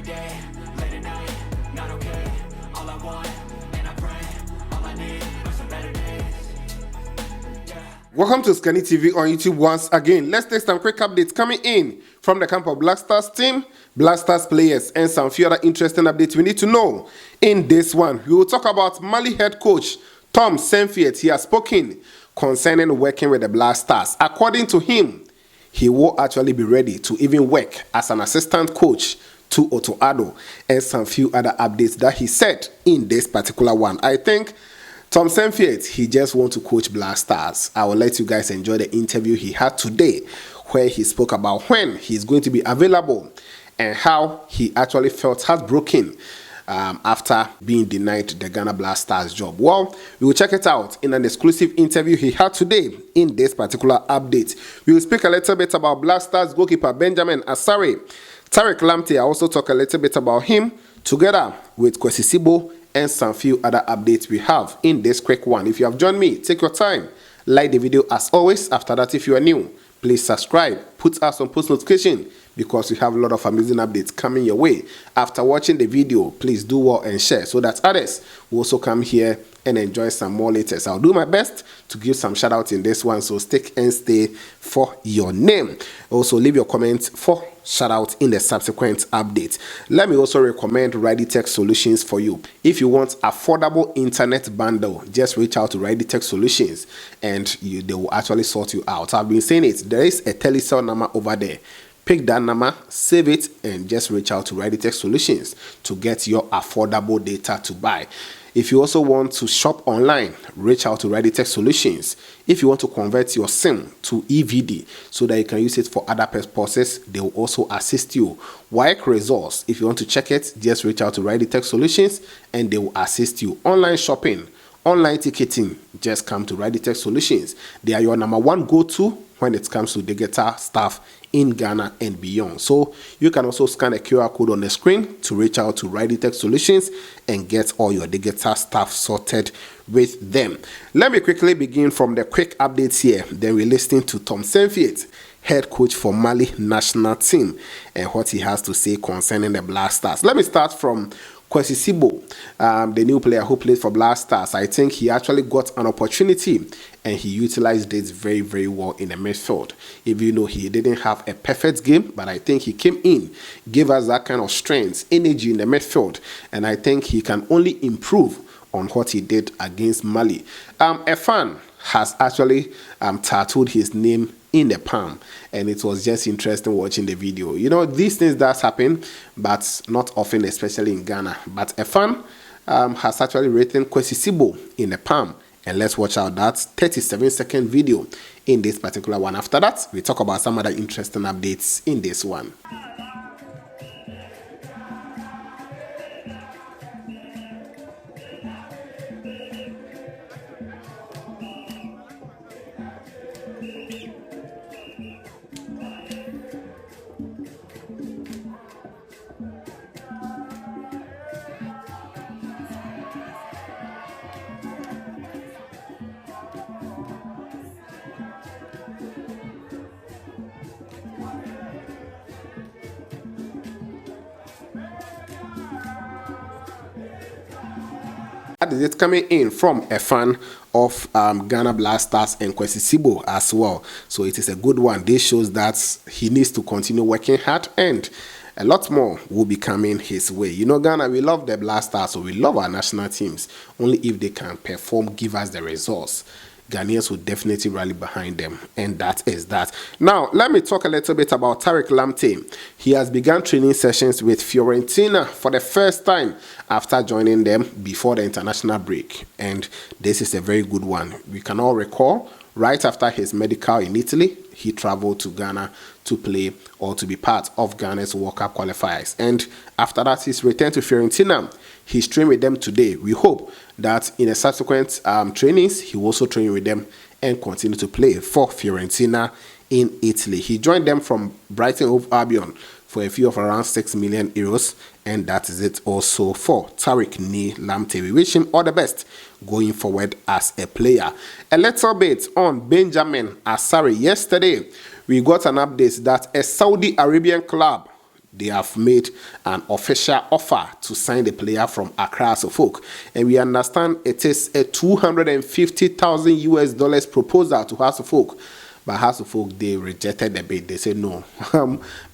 day, late at night, not okay. All I want, and I pray, all I need are some better days. Welcome to Scanny TV on YouTube once again. Let's take some quick updates coming in from the camp of Black Stars team, Black Stars players, and some few other interesting updates we need to know. In this one, we will talk about Mali head coach Tom Saintfiet. He has spoken concerning working with the Black Stars. According to him, he will actually be ready to even work as an assistant coach to Otto Addo, and some few other updates that he said in this particular one. I think Tom Saintfiet, he just want to coach Black Stars. I will let you guys enjoy the interview he had today, where he spoke about when he's going to be available and how he actually felt heartbroken after being denied the Ghana Black Stars job. Well, we will check it out in an exclusive interview he had today in this particular update. We will speak a little bit about Black Stars goalkeeper Benjamin Asare. Tariq Lamptey, I also talk a little bit about him together with Kwasi Sibo and some few other updates we have in this quick one. If you have joined me, take your time, like the video as always. After that, if you are new, please subscribe, put us on post notification because we have a lot of amazing updates coming your way. After watching the video, please do well and share so that others will also come here and enjoy some more latest. I'll do my best to give some shout outs in this one, so stick and stay for your name. Also leave your comments for shout out in the subsequent update. Let me also recommend Tech Solutions for you. If you want affordable internet bundle, just reach out to Tech Solutions and they will actually sort you out. I've been saying it, there is a telecell number over there. Pick that number, save it, and just reach out to Tech Solutions to get your affordable data to buy. If you also want to shop online, reach out to Tech Solutions. If you want to convert your SIM to EVD so that you can use it for other purposes, they will also assist you. WIC Resource, if you want to check it, just reach out to Tech Solutions and they will assist you. Online shopping, online ticketing, just come to Tech Solutions. They are your number one go-to when it comes to digital stuff in Ghana and beyond. So you can also scan a QR code on the screen to reach out to Tech Solutions and get all your digital stuff sorted with them. Let me quickly begin from the quick updates here. Then we're listening to Tom Saintfiet, head coach for Mali national team, and what he has to say concerning the Black Stars. Let me start from Kwasi Sibo, the new player who played for Black Stars. I think he actually got an opportunity and he utilized it very, very well in the midfield. If you know, he didn't have a perfect game, but I think he came in, gave us that kind of strength, energy in the midfield, and I think he can only improve on what he did against Mali. A fan has actually tattooed his name in the palm, and it was just interesting watching the video. You know, these things does happen, but not often, especially in Ghana. But a fan has actually written Kwasi Sibo in the palm, and let's watch out that 37-second video in this particular one. After that, we talk about some other interesting updates in this one. That is it coming in from a fan of Ghana Black Stars and Kwasi Sibo as well. So it is a good one. This shows that he needs to continue working hard and a lot more will be coming his way. You know, Ghana, we love the Black Stars, so we love our national teams. Only if they can perform, give us the results, Ghanaians will definitely rally behind them, and that is that. Now, let me talk a little bit about Tariq Lamptey. He has begun training sessions with Fiorentina for the first time after joining them before the international break, and this is a very good one. We can all recall, right after his medical in Italy, he traveled to Ghana to play or to be part of Ghana's World Cup qualifiers. And after that, he's returned to Fiorentina. He's training with them today. We hope that in the subsequent trainings, he will also train with them and continue to play for Fiorentina in Italy. He joined them from Brighton Hove Albion for a fee of around 6 million euros, and that is it also for Tariq Lamptey. We wish him all the best going forward as a player. A little bit on Benjamin Asare. Yesterday, we got an update that a Saudi Arabian club they have made an official offer to sign the player from Accra Suffolk. And we understand it is a 250,000 US dollars proposal to Suffolk. But House of Folk, they rejected the bid. They said no.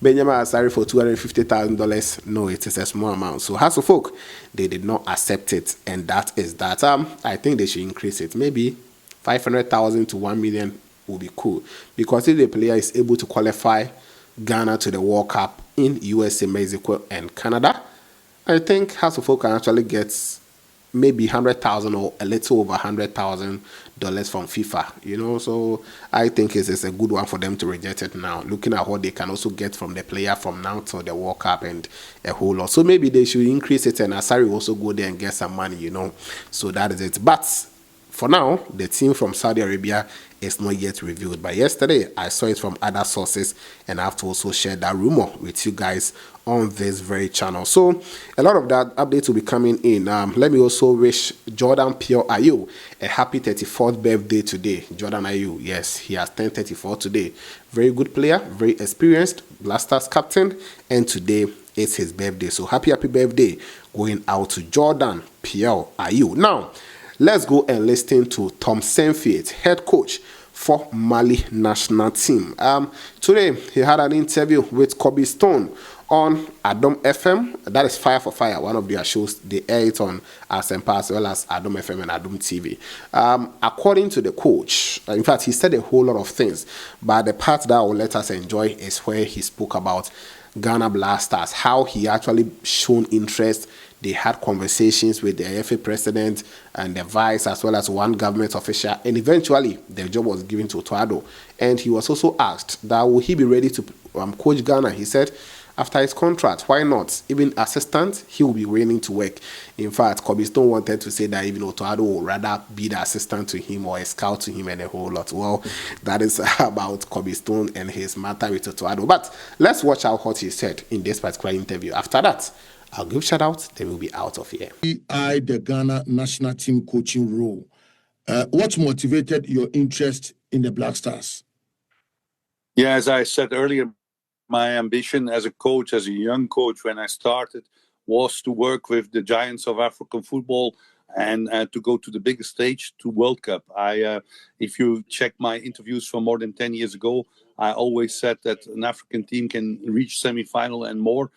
Benjamin Asare for $250,000. No, it is a small amount. So House of Folk, they did not accept it, and that is that. I think they should increase it. Maybe 500,000 to 1 million will be cool, because if the player is able to qualify Ghana to the World Cup in USA, Mexico, and Canada, I think House of Folk can actually get maybe 100,000 or a little over $100,000 from FIFA, so I think it's a good one for them to reject it now, looking at what they can also get from the player from now till the World Cup and a whole lot. So maybe they should increase it, and Asare will also go there and get some money, so that is it. But for now, the team from Saudi Arabia is not yet revealed. But yesterday, I saw it from other sources, and I have to also share that rumor with you guys on this very channel. So a lot of that updates will be coming in. Let me also wish Jordan Pio Ayew a happy 34th birthday today. Jordan Ayew, yes, he has turned 34 today. Very good player, very experienced, Blasters captain, and today is his birthday. So happy birthday going out to Jordan Pio Ayew. Now, let's go and listen to Tom Saintfiet, head coach for Mali national team. Today, he had an interview with Kobe Stone on Addo FM. That is Fire for Fire, one of their shows. They air it on Asempa as well as Addo FM and Addo TV. According to the coach, in fact, he said a whole lot of things, but the part that will let us enjoy is where he spoke about Ghana Blasters, how he actually shown interest. They had conversations with the AFA president and the vice, as well as one government official, and eventually the job was given to Otto. And he was also asked that will he be ready to coach Ghana. He said after his contract, why not? Even assistant, he will be willing to work. In fact, Kobe Stone wanted to say that even Otto would rather be the assistant to him or a scout to him and a whole lot. Well, that is about Kobe Stone and his matter with Otto. But let's watch out what he said in this particular interview. After that, I'll give shout out, then we'll be out of here. The Ghana national team coaching role. What motivated your interest in the Black Stars? Yeah, as I said earlier, my ambition as a coach, as a young coach when I started, was to work with the giants of African football and to go to the biggest stage, to World Cup. If you check my interviews from more than 10 years ago, I always said that an African team can reach semi-final and more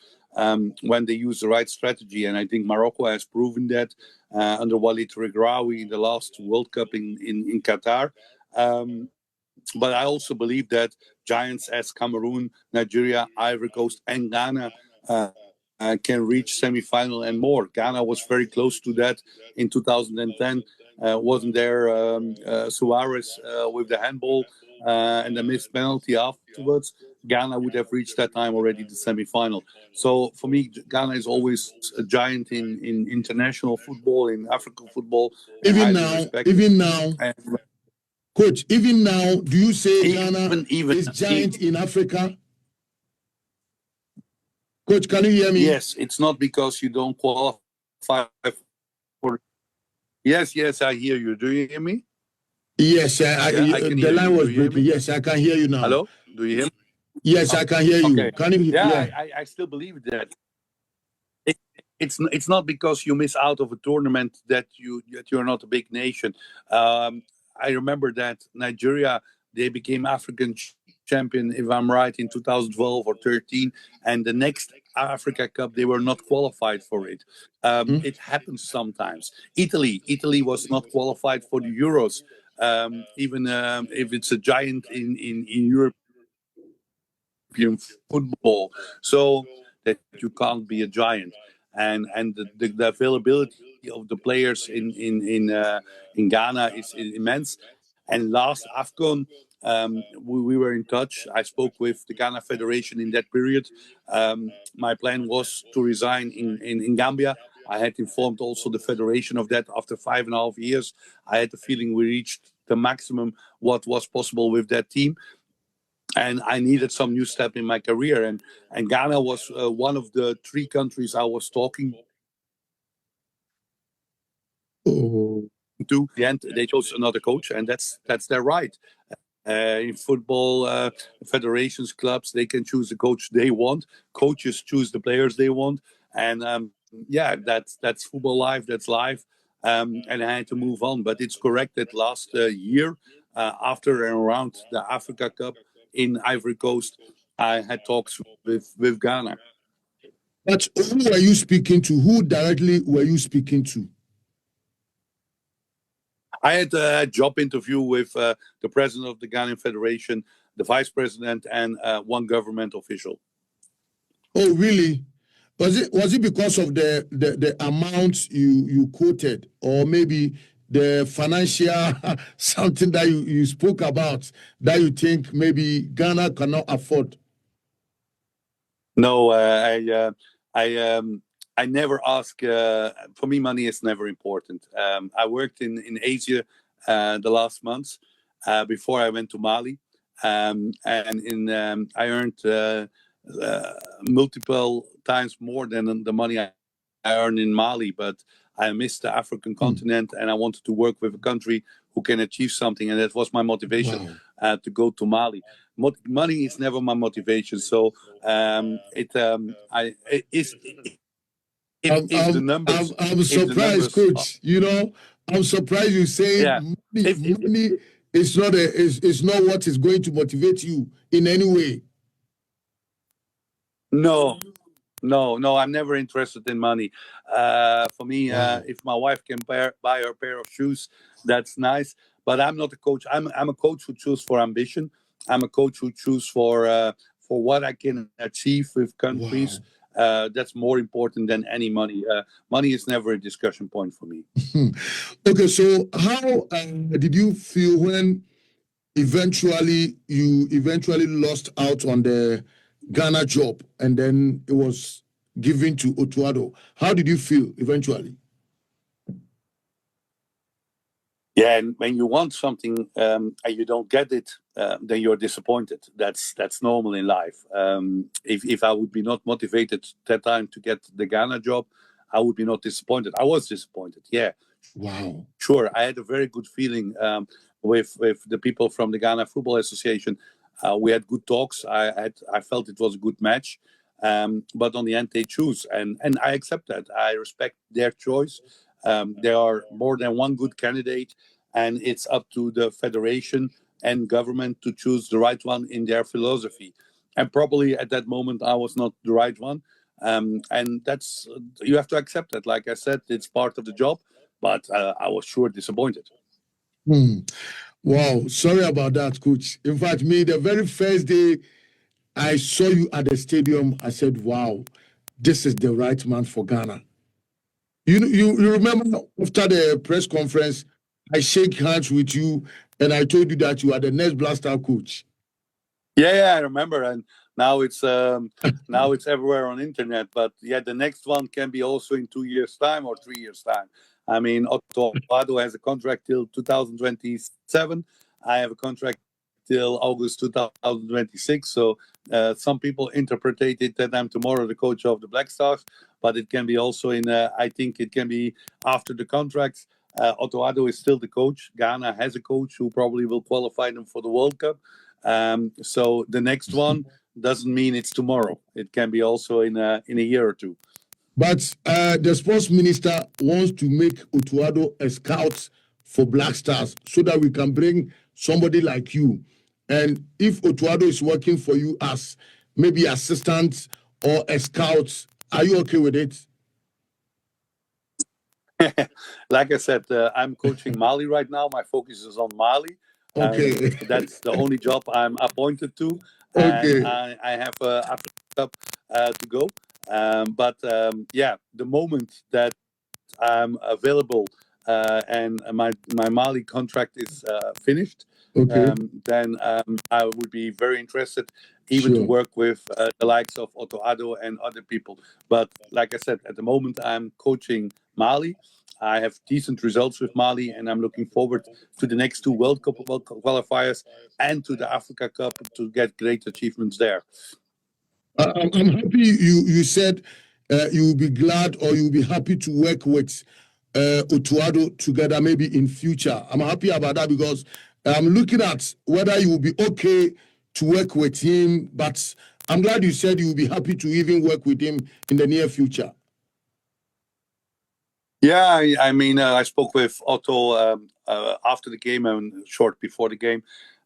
when they use the right strategy. And I think Morocco has proven that under Walid Regraoui in the last World Cup in Qatar. But I also believe that giants as Cameroon, Nigeria, Ivory Coast, and Ghana can reach semi-final and more. Ghana was very close to that in 2010. Wasn't there Suarez with the handball and the missed penalty afterwards? Ghana would have reached that time already the semi-final. So for me, Ghana is always a giant in international football, in African football. Even now, Coach, even now, do you say Ghana is giant in Africa? Coach, can you hear me? Yes, it's not because you don't qualify for... Yes, I hear you. Do you hear me? Yes, the line was breaking. Yes, I can hear you now. Hello? Do you hear me? Yes, I can hear you. Okay. Can you hear? Yeah, I still believe that. It's not because you miss out of a tournament that you're not a big nation. I remember that Nigeria, they became African champion, if I'm right, in 2012 or 13, and the next Africa Cup they were not qualified for it. It happens sometimes. Italy was not qualified for the Euros, even if it's a giant in European football. So that you can't be a giant. And the availability of the players in Ghana is immense. And last AFCON, we were in touch. I spoke with the Ghana Federation in that period. My plan was to resign in Gambia. I had informed also the federation of that. After 5.5 years, I had the feeling we reached the maximum what was possible with that team. And I needed some new step in my career. And Ghana was one of the 3 countries I was talking to. The end, they chose another coach, and that's their right. In football, federations, clubs, they can choose the coach they want. Coaches choose the players they want, and yeah, that's football life. That's life, and I had to move on. But it's correct that last year, after and around the Africa Cup in Ivory Coast, I had talks with Ghana. But who were you speaking to? Who directly were you speaking to? I had a job interview with the president of the Ghanaian Federation, the vice president, and one government official. Oh, really? Was it because of the amount you quoted, or maybe the financial something that you spoke about that you think maybe Ghana cannot afford? No, I never ask. For me, money is never important. I worked in Asia the last months before I went to Mali, and I earned multiple times more than the money I earned in Mali. But I missed the African continent, and I wanted to work with a country who can achieve something, and that was my motivation to go to Mali. Money is never my motivation, so if the numbers. I'm surprised, Coach. You know, I'm surprised you say money is not what is going to motivate you in any way. No, I'm never interested in money. For me, if my wife can buy her a pair of shoes, that's nice. But I'm not a coach. I'm a coach who chooses for ambition. I'm a coach who chooses for what I can achieve with countries. That's more important than any money. Money is never a discussion point for me. Okay, so how did you feel when eventually you lost out on the Ghana job and then it was given to Otto? How did you feel eventually? Yeah, and when you want something and you don't get it, then you're disappointed. That's normal in life. If I would be not motivated that time to get the Ghana job, I would be not disappointed. I was disappointed. Yeah. Wow. Sure, I had a very good feeling with the people from the Ghana Football Association. We had good talks. I felt it was a good match. But on the end, they choose, and I accept that. I respect their choice. There are more than one good candidate, and it's up to the federation and government to choose the right one in their philosophy. And probably at that moment, I was not the right one. And that's, you have to accept that. Like I said, it's part of the job, but I was sure disappointed. Wow, sorry about that, Coach. In fact, me, the very first day I saw you at the stadium, I said, wow, this is the right man for Ghana. You remember after the press conference, I shake hands with you and I told you that you are the next Blaster coach. Yeah, I remember. And now it's everywhere on internet. But yeah, the next one can be also in 2 years' time or 3 years' time. I mean, Otto has a contract till 2027. I have a contract till August 2026. So some people interpreted it that I'm tomorrow the coach of the Black Stars, but it can be also I think it can be after the contracts. Addo is still the coach. Ghana has a coach who probably will qualify them for the World Cup. So the next one doesn't mean it's tomorrow. It can be also in a year or two. But the sports minister wants to make Otto a scout for Black Stars so that we can bring somebody like you. And if Otto is working for you as maybe assistant or a scout, are you okay with it? Like I said, I'm coaching Mali right now. My focus is on Mali. Okay. That's the only job I'm appointed to. Okay. And I have Africa Cup to go. But yeah, the moment that I'm available and my Mali contract is finished, then I would be very interested even to work with the likes of Addo and other people. But like I said, at the moment I'm coaching Mali. I have decent results with Mali, and I'm looking forward to the next two World Cup qualifiers and to the Africa Cup to get great achievements there. I'm happy you said you will be glad or you will be happy to work with Otto together maybe in future. I'm happy about that because I'm looking at whether you will be okay to work with him, but I'm glad you said you will be happy to even work with him in the near future. Yeah, I mean, I spoke with Otto after the game and short before the game.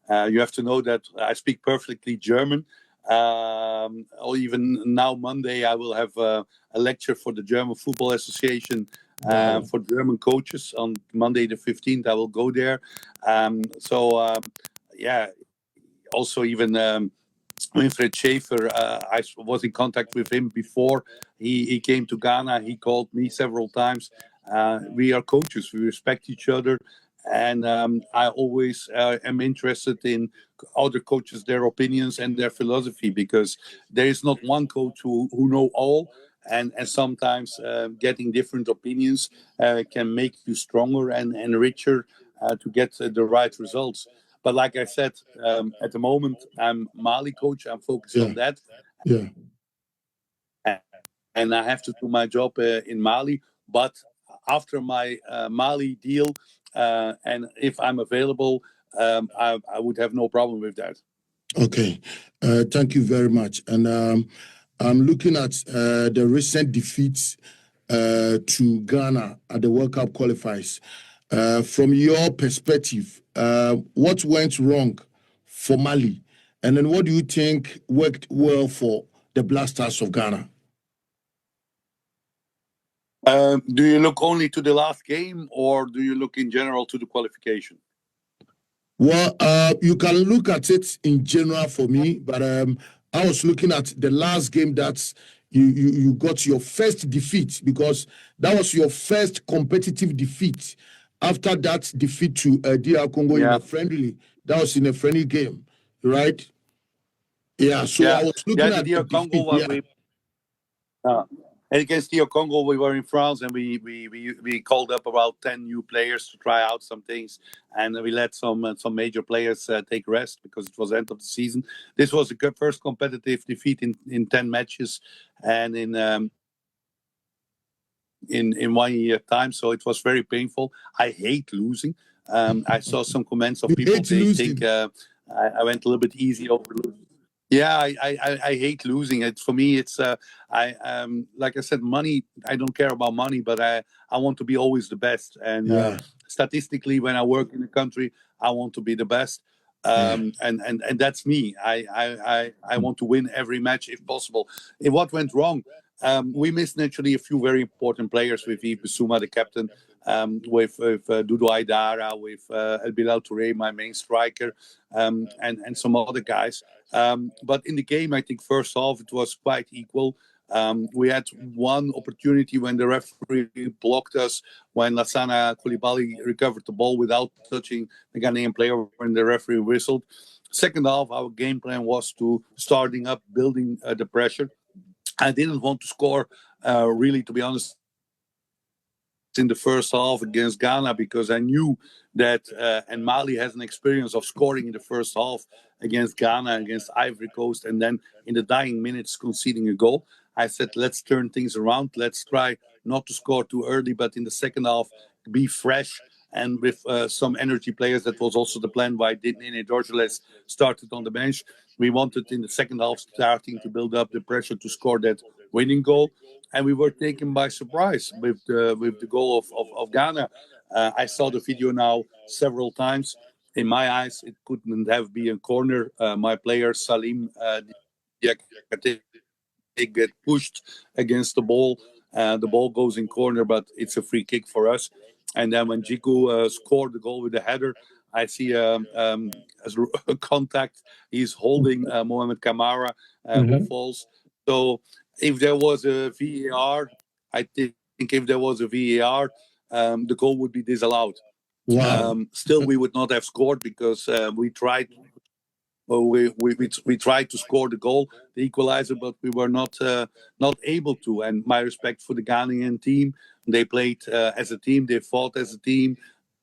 You have to know that I speak perfectly German. Or even now, Monday, I will have a lecture for the German Football Association Wow. for German coaches on Monday the 15th. I will go there. Yeah, also even Winfried Schaefer, I was in contact with him before he came to Ghana. He called me several times. We are coaches. We respect each other. And I always am interested in other coaches, their opinions and their philosophy, because there is not one coach who know all. And sometimes getting different opinions can make you stronger and richer to get the right results. But like I said, at the moment, I'm Mali coach. I'm focused Yeah. on that. Yeah. And I have to do my job in Mali. But after my Mali deal, and if I'm available, I would have no problem with that. Okay. Thank you very much. And I'm looking at the recent defeats to Ghana at the World Cup qualifiers. From your perspective, what went wrong for Mali? And then what do you think worked well for the Black Stars of Ghana? Do you look only to the last game, or do you look in general to the qualification? Well, you can look at it in general for me, but I was looking at the last game that you got your first defeat, because that was your first competitive defeat. After that defeat to DR Congo in Yeah. a friendly, that was in a friendly game, right? Yeah. So Yeah, I was yeah. looking The at the DR Congo, defeat. Yeah. And against DR Congo, we were in France, and we called up about 10 new players to try out some things, and we let some major players take rest because it was the end of the season. This was the first competitive defeat in 10 matches, and in 1 year time, so it was very painful. I hate losing. I saw some comments of You people, hate they think losing. I went a little bit easy over losing. Yeah, I hate losing. It for me, it's I like I said, money. I don't care about money, but I want to be always the best. And Yeah. statistically, when I work in a country, I want to be the best. Yeah. And that's me. I want to win every match if possible. And what went wrong? We missed naturally a few very important players with Yves Bissouma, the captain, with Dudu Aidara, with El Bilal Touré, my main striker, and some other guys. But in the game, I think first half it was quite equal. We had one opportunity when the referee blocked us when Lassana Koulibaly recovered the ball without touching the Ghanaian player when the referee whistled. Second half, our game plan was to starting up, building the pressure. I didn't want to score, really, to be honest, in the first half against Ghana, because I knew that, and Mali has an experience of scoring in the first half against Ghana, against Ivory Coast, and then in the dying minutes conceding a goal. I said, let's turn things around. Let's try not to score too early, but in the second half, be fresh and with some energy players. That was also the plan why Nene Dorgeles started on the bench. We wanted in the second half starting to build up the pressure to score that winning goal, and we were taken by surprise with the goal of Ghana. I saw the video now several times. In my eyes, it couldn't have been a corner. My player Salim Diakate get pushed against the ball. The ball goes in corner, but it's a free kick for us. And then when Jiku scored the goal with the header, I see as a contact. He's holding Mohamed Kamara, who falls. So if there was a VAR, I think if there was a VAR, the goal would be disallowed. Wow. Still, we would not have scored because we tried. Well, we tried to score the goal, the equalizer, but we were not able to. And my respect for the Ghanaian team, they played as a team, they fought as a team.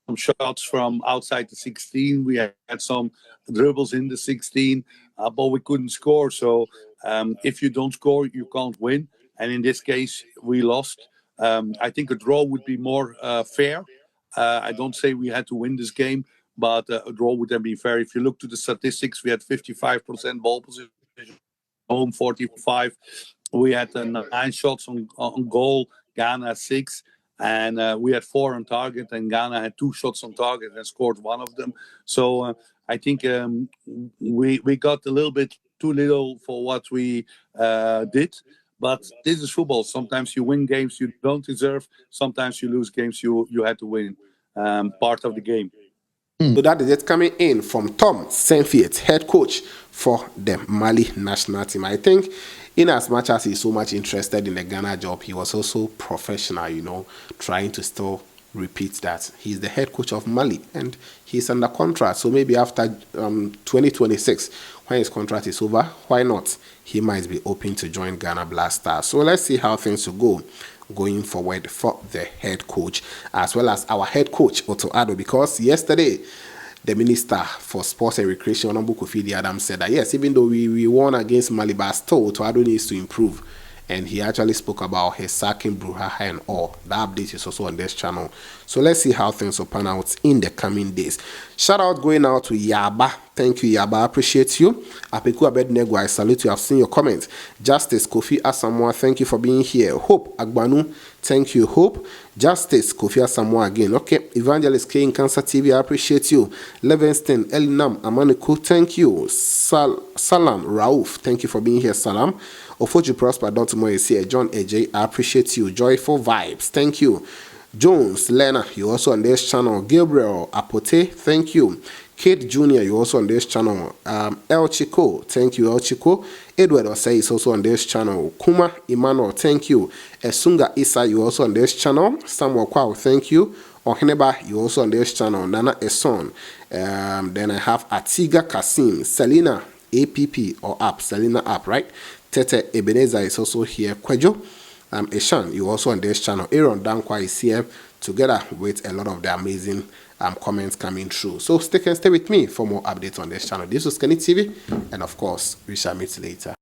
Some shots from outside the 16, we had some dribbles in the 16, but we couldn't score. So if you don't score, you can't win. And in this case, we lost. I think a draw would be more fair. I don't say we had to win this game, but a draw would have been fair. If you look to the statistics, we had 55% ball position, home 45. We had 9 shots on goal, Ghana 6. And we had 4 on target, and Ghana had 2 shots on target and scored 1 of them. So I think we got a little bit too little for what we did. But this is football. Sometimes you win games you don't deserve. Sometimes you lose games you had to win. Part of the game. So that is it coming in from Tom Saintfiet, head coach for the Mali national team. I think in as much as he's so much interested in the Ghana job, he was also professional, trying to still repeat that he's the head coach of Mali and he's under contract. So maybe after 2026, when his contract is over, why not? He might be open to join Ghana Black Stars. So let's see how things will go going forward for the head coach, as well as our head coach, Otto Addo, because yesterday, the Minister for Sports and Recreation, Honorable Kofi Adams, said that yes, even though we won against Mali, but still, Otto Addo needs to improve. And he actually spoke about his sacking Bruhaha and all. The update is also on this channel. So let's see how things will pan out in the coming days. Shout out going out to Yaba. Thank you, Yaba. I appreciate you. Apeku Abednego, I salute you. I've seen your comments. Justice Kofi Asamoah, thank you for being here. Hope Agbanu, thank you. Hope. Justice Kofi Asamoah again. Okay. Evangelist K in Cancer TV, I appreciate you. Livingston, Elinam, Amaniku, thank you. Salam, Rauf, thank you for being here. Salam. Ofoju Prosper Dontumo is here. John AJ, I appreciate you. Joyful Vibes, thank you. Jones, Lena, you also on this channel. Gabriel Apote, thank you. Kate Jr., you also on this channel. El Chico, thank you, El Chico. Edward Osei is also on this channel. Kuma Emmanuel, thank you. Esunga Isa, you also on this channel. Samuel Kwao, thank you. Oheneba, you also on this channel. Nana Eson. Then I have Atiga Kasim, Selena APP or app, Selena app, right? Tete Ebenezer is also here. Kwejo Eshan, you also on this channel. Aaron Dankwa is here together with a lot of the amazing comments coming through. So stay with me for more updates on this channel. This was Kenny TV, and of course, we shall meet later.